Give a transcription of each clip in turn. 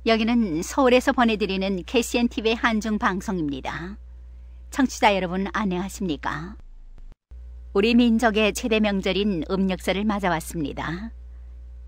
여기는 서울에서 보내드리는 KCNTV의 한중방송입니다. 청취자 여러분 안녕하십니까? 우리 민족의 최대 명절인 음력설을 맞아왔습니다.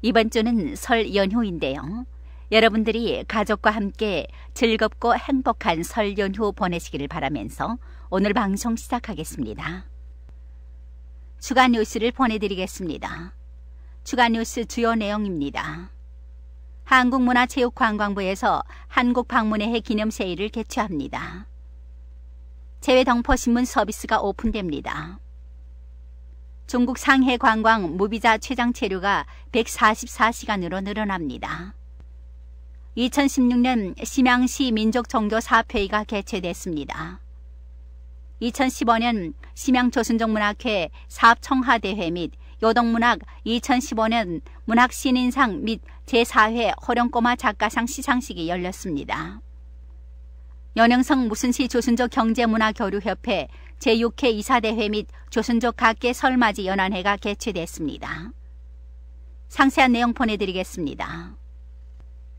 이번 주는 설 연휴인데요. 여러분들이 가족과 함께 즐겁고 행복한 설 연휴 보내시기를 바라면서 오늘 방송 시작하겠습니다. 주간 뉴스를 보내드리겠습니다. 주간 뉴스 주요 내용입니다. 한국문화체육관광부에서 한국 방문의 해 기념 세일을 개최합니다. 재외동포신문 서비스가 오픈됩니다. 중국 상해 관광 무비자 최장 체류가 144시간으로 늘어납니다. 2016년 심양시 민족종교사업회의가 개최됐습니다. 2015년 심양조순종문학회 사업청하대회 및 요동문학 2015년 문학신인상 및 제4회 호령꼬마 작가상 시상식이 열렸습니다. 연영성 무순시 조순족 경제문화교류협회 제6회 이사대회 및 조순족 각계 설맞이 연환회가 개최됐습니다. 상세한 내용 보내드리겠습니다.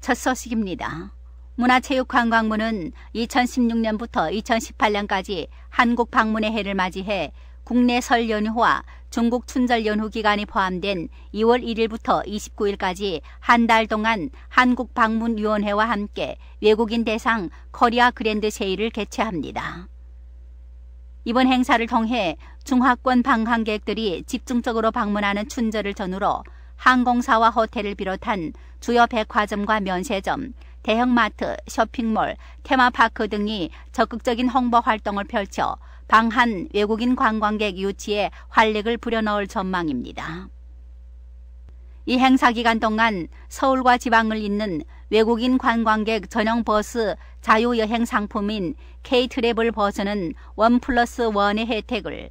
첫 소식입니다. 문화체육관광부는 2016년부터 2018년까지 한국 방문의 해를 맞이해 국내 설 연휴와 중국 춘절 연휴 기간이 포함된 2월 1일부터 29일까지 한 달 동안 한국방문위원회와 함께 외국인 대상 코리아 그랜드 세일을 개최합니다. 이번 행사를 통해 중화권 방문객들이 집중적으로 방문하는 춘절을 전후로 항공사와 호텔을 비롯한 주요 백화점과 면세점, 대형마트, 쇼핑몰, 테마파크 등이 적극적인 홍보 활동을 펼쳐 방한 외국인 관광객 유치에 활력을 불어넣을 전망입니다. 이 행사 기간 동안 서울과 지방을 잇는 외국인 관광객 전용 버스 자유여행 상품인 K-트래블 버스는 1+1의 혜택을,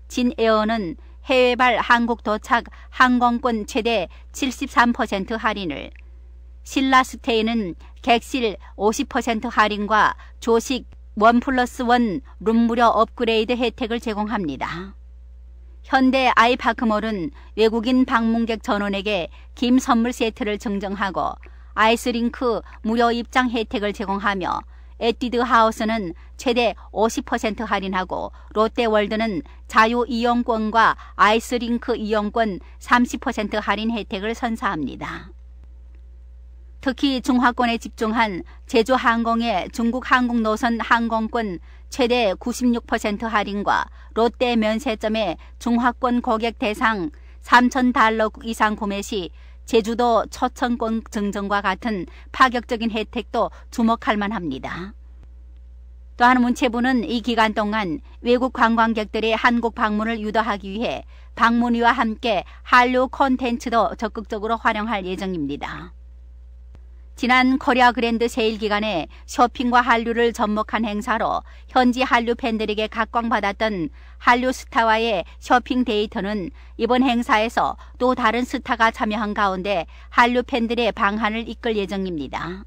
진에어는 해외발 한국 도착 항공권 최대 73% 할인을, 신라스테이는 객실 50% 할인과 조식 1+1 룸무료 업그레이드 혜택을 제공합니다. 현대 아이파크몰은 외국인 방문객 전원에게 김 선물 세트를 증정하고 아이스링크 무료 입장 혜택을 제공하며 에뛰드 하우스는 최대 50% 할인하고 롯데월드는 자유 이용권과 아이스링크 이용권 30% 할인 혜택을 선사합니다. 특히 중화권에 집중한 제주항공의 중국 항공노선 항공권 최대 96% 할인과 롯데 면세점의 중화권 고객 대상 3,000달러 이상 구매 시 제주도 초청권 증정과 같은 파격적인 혜택도 주목할 만합니다. 또한 문체부는 이 기간 동안 외국 관광객들의 한국 방문을 유도하기 위해 방문위와 함께 한류 콘텐츠도 적극적으로 활용할 예정입니다. 지난 코리아 그랜드 세일 기간에 쇼핑과 한류를 접목한 행사로 현지 한류 팬들에게 각광받았던 한류 스타와의 쇼핑 데이트는 이번 행사에서 또 다른 스타가 참여한 가운데 한류 팬들의 방한을 이끌 예정입니다.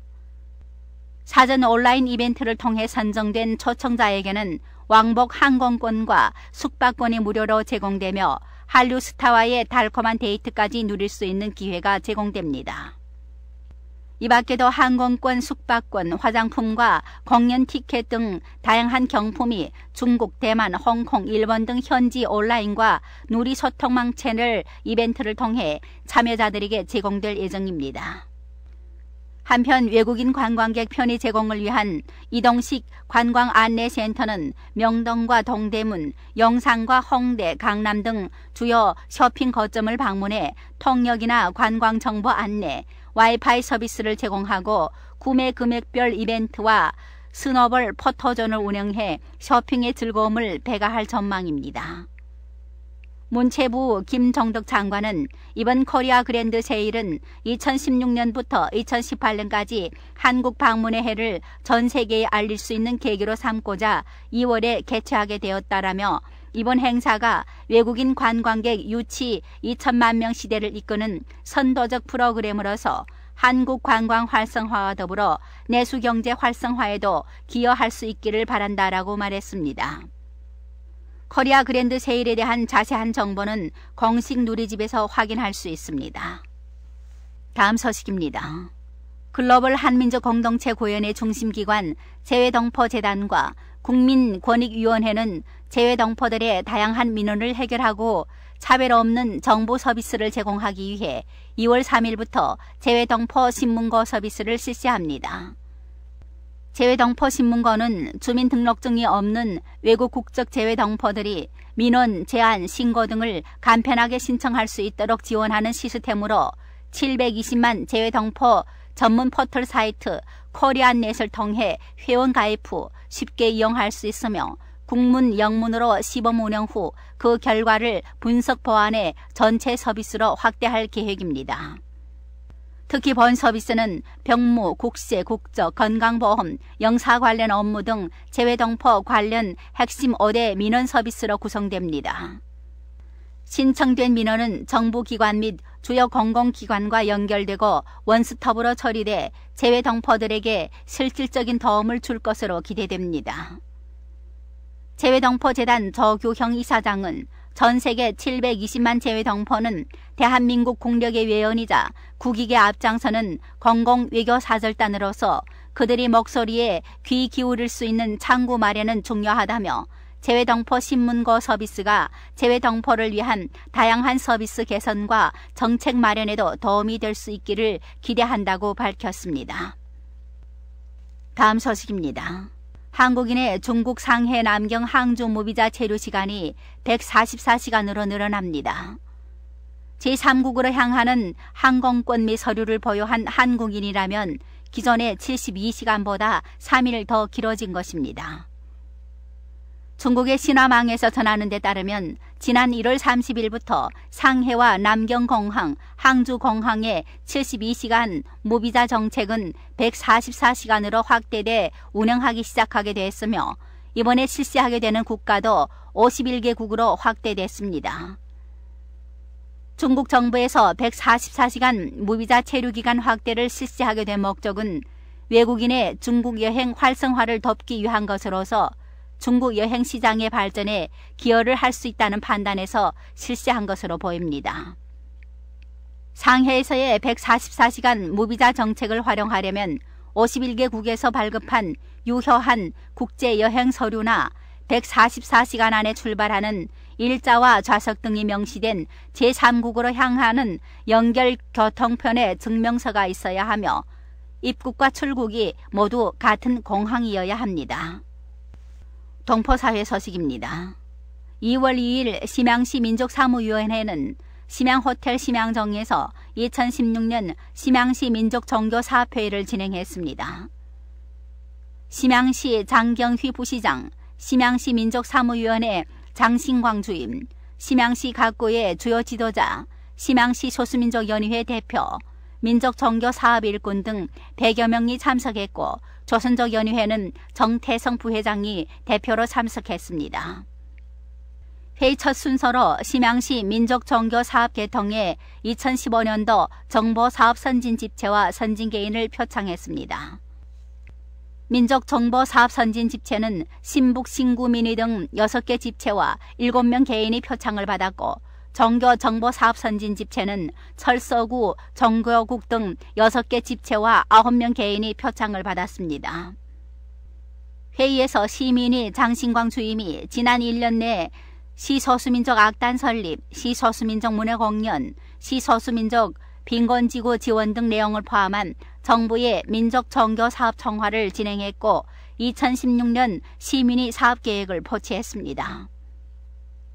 사전 온라인 이벤트를 통해 선정된 초청자에게는 왕복 항공권과 숙박권이 무료로 제공되며 한류 스타와의 달콤한 데이트까지 누릴 수 있는 기회가 제공됩니다. 이 밖에도 항공권, 숙박권, 화장품과 공연 티켓 등 다양한 경품이 중국, 대만, 홍콩, 일본 등 현지 온라인과 누리 소통망 채널 이벤트를 통해 참여자들에게 제공될 예정입니다. 한편 외국인 관광객 편의 제공을 위한 이동식 관광 안내센터는 명동과 동대문, 영산과 홍대, 강남 등 주요 쇼핑 거점을 방문해 통역이나 관광 정보 안내, 와이파이 서비스를 제공하고 구매 금액별 이벤트와 스노볼 포토존을 운영해 쇼핑의 즐거움을 배가할 전망입니다. 문체부 김정덕 장관은 이번 코리아 그랜드 세일은 2016년부터 2018년까지 한국 방문의 해를 전 세계에 알릴 수 있는 계기로 삼고자 2월에 개최하게 되었다라며 이번 행사가 외국인 관광객 유치 2천만 명 시대를 이끄는 선도적 프로그램으로서 한국 관광 활성화와 더불어 내수 경제 활성화에도 기여할 수 있기를 바란다라고 말했습니다. 코리아 그랜드 세일에 대한 자세한 정보는 공식 누리집에서 확인할 수 있습니다. 다음 소식입니다. 글로벌 한민족 공동체 고연의 중심기관 재외동포재단과 국민권익위원회는 재외동포들의 다양한 민원을 해결하고 차별 없는 정보 서비스를 제공하기 위해 2월 3일부터 재외동포 신문고 서비스를 실시합니다. 재외동포 신문고는 주민등록증이 없는 외국 국적 재외동포들이 민원, 제안, 신고 등을 간편하게 신청할 수 있도록 지원하는 시스템으로 720만 재외동포 전문 포털 사이트 코리안넷을 통해 회원 가입 후 쉽게 이용할 수 있으며 국문, 영문으로 시범 운영 후 그 결과를 분석 보완해 전체 서비스로 확대할 계획입니다. 특히 본 서비스는 병무, 국세, 국적, 건강보험, 영사 관련 업무 등 재외동포 관련 핵심 5대 민원 서비스로 구성됩니다. 신청된 민원은 정부기관 및 주요 공공기관과 연결되고 원스톱으로 처리돼 재외동포들에게 실질적인 도움을 줄 것으로 기대됩니다. 재외동포재단 조규형 이사장은 전 세계 720만 재외동포는 대한민국 국력의 외연이자 국익에 앞장서는 공공외교사절단으로서 그들이 목소리에 귀 기울일 수 있는 창구 마련은 중요하다며 재외동포 신문고 서비스가 재외동포를 위한 다양한 서비스 개선과 정책 마련에도 도움이 될 수 있기를 기대한다고 밝혔습니다. 다음 소식입니다. 한국인의 중국 상해 남경 항주 무비자 체류 시간이 144시간으로 늘어납니다. 제3국으로 향하는 항공권 및 서류를 보유한 한국인이라면 기존의 72시간보다 3일 더 길어진 것입니다. 중국의 신화망에서 전하는 데 따르면 지난 1월 30일부터 상해와 남경공항, 항주공항의 72시간 무비자 정책은 144시간으로 확대돼 운영하기 시작하게 됐으며 이번에 실시하게 되는 국가도 51개국으로 확대됐습니다. 중국 정부에서 144시간 무비자 체류기간 확대를 실시하게 된 목적은 외국인의 중국 여행 활성화를 돕기 위한 것으로서 중국 여행 시장의 발전에 기여를 할 수 있다는 판단에서 실시한 것으로 보입니다. 상해에서의 144시간 무비자 정책을 활용하려면 51개국에서 발급한 유효한 국제여행 서류나 144시간 안에 출발하는 일자와 좌석 등이 명시된 제3국으로 향하는 연결 교통편의 증명서가 있어야 하며 입국과 출국이 모두 같은 공항이어야 합니다. 동포사회 소식입니다. 2월 2일 심양시 민족사무위원회는 심양호텔 심양정에서 2016년 심양시 민족종교사업회의를 진행했습니다. 심양시 장경휘 부시장, 심양시 민족사무위원회 장신광 주임, 심양시 각구의 주요 지도자, 심양시 소수민족연의회 대표, 민족종교사업 일꾼 등 100여 명이 참석했고 조선족연의회는 정태성 부회장이 대표로 참석했습니다. 회의 첫 순서로 심양시 민족종교사업 개통의 2015년도 정보사업 선진집체와 선진개인을 표창했습니다. 민족정보사업 선진집체는 신북, 신구, 민의 등 6개 집체와 7명 개인이 표창을 받았고 종교정보사업 선진집체는 철서구, 종교국 등 6개 집체와 9명 개인이 표창을 받았습니다. 회의에서 시민위 장신광 주임이 지난 1년 내 시소수민족 악단 설립, 시소수민족 문화 공연, 시소수민족 빈곤지구 지원 등 내용을 포함한 정부의 민족종교사업 청화를 진행했고 2016년 시민위 사업계획을 포치했습니다.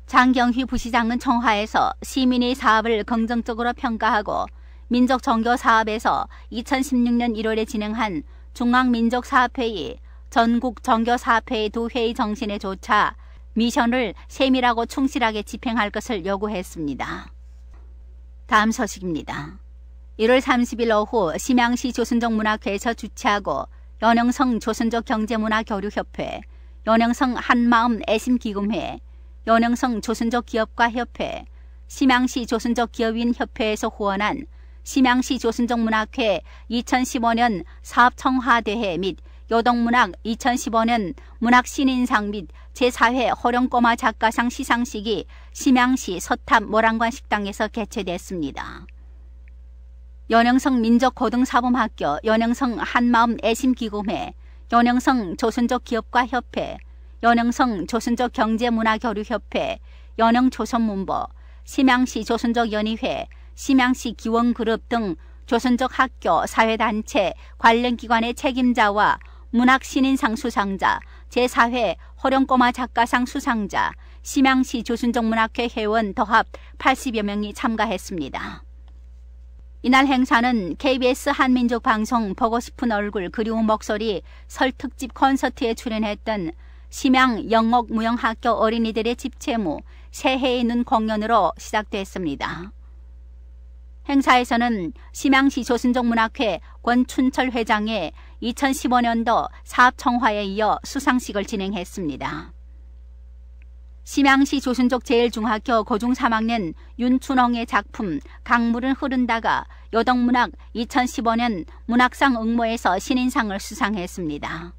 장경휘 부시장은 청화에서 시민의 사업을 긍정적으로 평가하고 민족종교사업에서 2016년 1월에 진행한 중앙민족사업회의, 전국종교사업회의 두 회의 정신에 조차 미션을 세밀하고 충실하게 집행할 것을 요구했습니다. 다음 소식입니다. 1월 30일 오후 심양시 조선족문학회에서 주최하고 연영성 조선족경제문화교류협회, 연영성 한마음 애심기금회, 연영성 조선족기업가협회, 심양시 조선족기업인협회에서 후원한 심양시 조선족문학회 2015년 사업청화대회 및 요동문학 2015년 문학신인상 및 제4회 호령꼬마 작가상 시상식이 심양시 서탑 모란관 식당에서 개최됐습니다. 연영성 민족고등사범학교, 연영성 한마음 애심기금회, 연영성 조선족 기업가 협회, 연영성 조선족 경제문화교류협회, 연영조선문보, 심양시 조선족 연의회, 심양시 기원그룹 등 조선족 학교, 사회단체, 관련 기관의 책임자와 문학신인상 수상자, 제4회 호령꼬마 작가상 수상자, 심양시 조선족 문학회 회원 더합 80여 명이 참가했습니다. 이날 행사는 KBS 한민족방송 보고 싶은 얼굴 그리운 목소리 설 특집 콘서트에 출연했던 심양 영옥무영학교 어린이들의 집채무 새해의 눈 공연으로 시작됐습니다. 행사에서는 심양시 조선족 문학회 권춘철 회장의 2015년도 사업청화에 이어 수상식을 진행했습니다. 심양시 조선족 제1중학교 고중 3학년 윤춘홍의 작품 강물은 흐른다가 여덕문학 2015년 문학상 응모에서 신인상을 수상했습니다.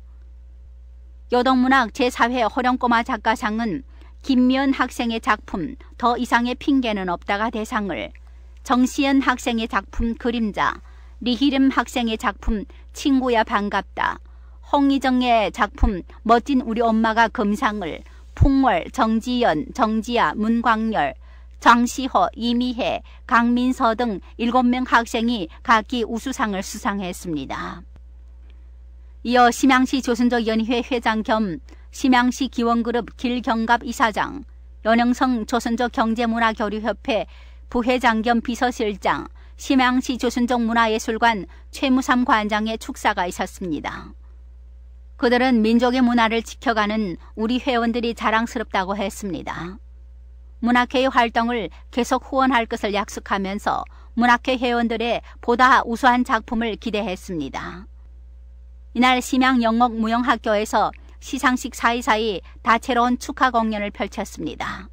여덕문학 제4회 호령꼬마 작가상은 김미연 학생의 작품 더 이상의 핑계는 없다가 대상을, 정시연 학생의 작품 그림자, 리희름 학생의 작품 친구야 반갑다, 홍희정의 작품 멋진 우리 엄마가 금상을, 풍월, 정지연, 정지아, 문광열, 장시호, 이미혜, 강민서 등 7명 학생이 각기 우수상을 수상했습니다. 이어 심양시 조선족 연의회 회장 겸 심양시 기원그룹 길경갑 이사장, 연영성 조선족 경제문화교류협회 부회장 겸 비서실장, 심양시 조선족 문화예술관 최무삼 관장의 축사가 있었습니다. 그들은 민족의 문화를 지켜가는 우리 회원들이 자랑스럽다고 했습니다. 문학회의 활동을 계속 후원할 것을 약속하면서 문학회 회원들의 보다 우수한 작품을 기대했습니다. 이날 심양 영옥무영학교에서 시상식 사이사이 다채로운 축하 공연을 펼쳤습니다.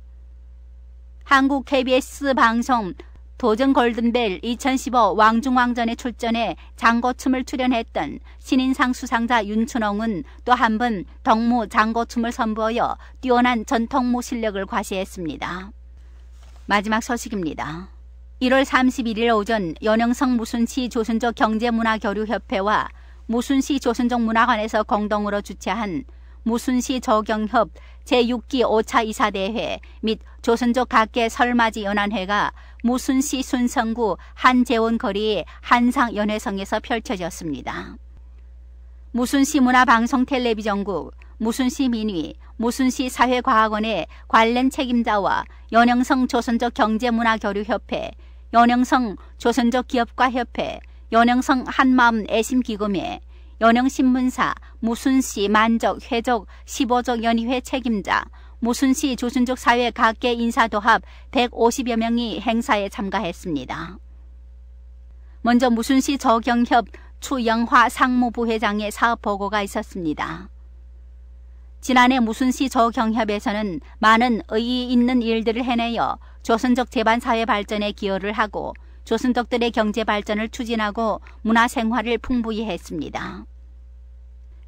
한국 KBS 방송 도전 골든벨 2015 왕중왕전에 출전해 장고춤을 출연했던 신인상 수상자 윤춘홍은 또 한 번 덕무 장고춤을 선보여 뛰어난 전통무 실력을 과시했습니다. 마지막 소식입니다. 1월 31일 오전 연영성 무순시 조선족 경제문화교류협회와 무순시 조선족 문화관에서 공동으로 주최한 무순시 조경협 제6기 5차 이사대회 및 조선족 각계 설맞이 연안회가 무순시 순성구 한재원 거리의 한상연회성에서 펼쳐졌습니다. 무순시 문화방송텔레비전국, 무순시 민위, 무순시 사회과학원의 관련 책임자와 연영성 조선족 경제문화교류협회, 연영성 조선족 기업가협회, 연영성 한마음 애심기금회, 연영신문사, 무순시 만족 회족 15족 연의회 책임자, 무순시 조선족 사회 각계 인사 도합 150여 명이 행사에 참가했습니다. 먼저 무순시 조경협 추영화 상무부회장의 사업 보고가 있었습니다. 지난해 무순시 조경협에서는 많은 의의 있는 일들을 해내어 조선족 제반사회 발전에 기여를 하고 조선족들의 경제 발전을 추진하고 문화생활을 풍부히 했습니다.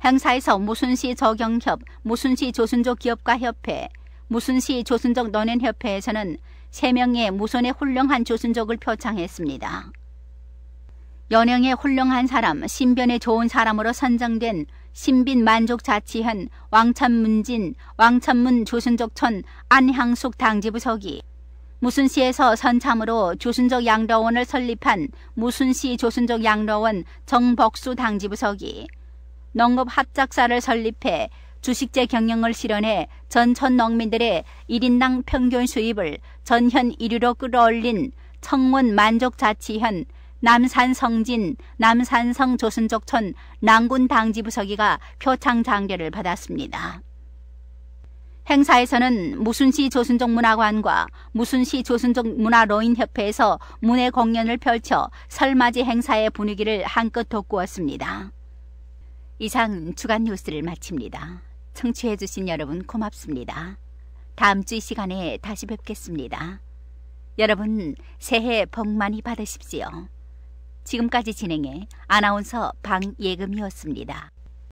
행사에서 무순시 조경협, 무순시 조선족 기업가협회, 무순시 조선족 논현협회에서는 3명의 무손의 훌륭한 조선족을 표창했습니다. 연영의 훌륭한 사람, 신변의 좋은 사람으로 선정된 신빈 만족자치현 왕천문진, 왕천문 조선족촌 안향숙 당지부서기, 무순시에서 선참으로 조선족 양로원을 설립한 무순시 조선족 양로원 정복수 당지부서기, 농업 합작사를 설립해 주식재 경영을 실현해 전촌 농민들의 1인당 평균 수입을 전현 1위로 끌어올린 청문 만족자치현 남산성진 남산성 조선족촌 낭군 당지부서기가 표창 장려를 받았습니다. 행사에서는 무순시 조선족 문화관과 무순시 조선족 문화로인협회에서 문예 공연을 펼쳐 설맞이 행사의 분위기를 한껏 돋구었습니다. 이상 주간 뉴스를 마칩니다. 청취해주신 여러분 고맙습니다. 다음 주 이 시간에 다시 뵙겠습니다. 여러분 새해 복 많이 받으십시오. 지금까지 진행해 아나운서 방예금이었습니다.